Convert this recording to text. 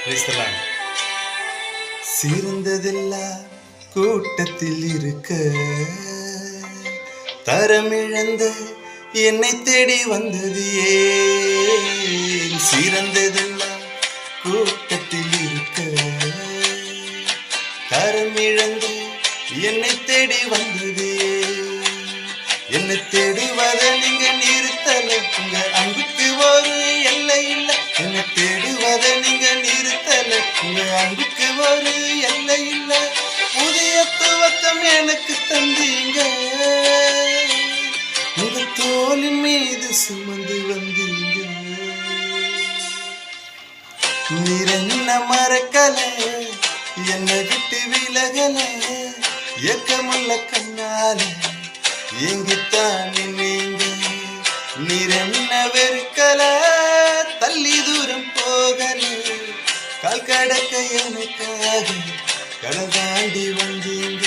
பேசலாம். சிறந்ததெல்லாம் கூட்டத்தில் இருக்க தரமிழந்த என்னை தேடி வந்தது ஏன்? சிறந்ததெல்லாம் கூட்டத்தில் இருக்க தரமிழந்த என்னை தேடி வந்தது ஏன்? என்னை தேடுவதை நீங்க நிறுத்தல, உங்க அன்புக்கு ஒரு எல்லை இல்லை. என்னை தேடுவதை நீங்க நிறுத்தல, உங்க அன்புக்கு ஒரு எல்லை இல்லை. புதிய துவக்கம் எனக்கு தந்தீங்க, உங்க தோளின் மீது சுமந்து வந்தீங்க. நீரென்ன மறக்கல, என்னை விட்டு விலகல, ஏக்கமுள்ள கண்ணால எங்கித்தான் நீங்க. நீரென்ன வெறுக்கல, தள்ளி தூரம் போகல, கால் கடக்க எனக்காக கடல் தாண்டி வந்தீங்க.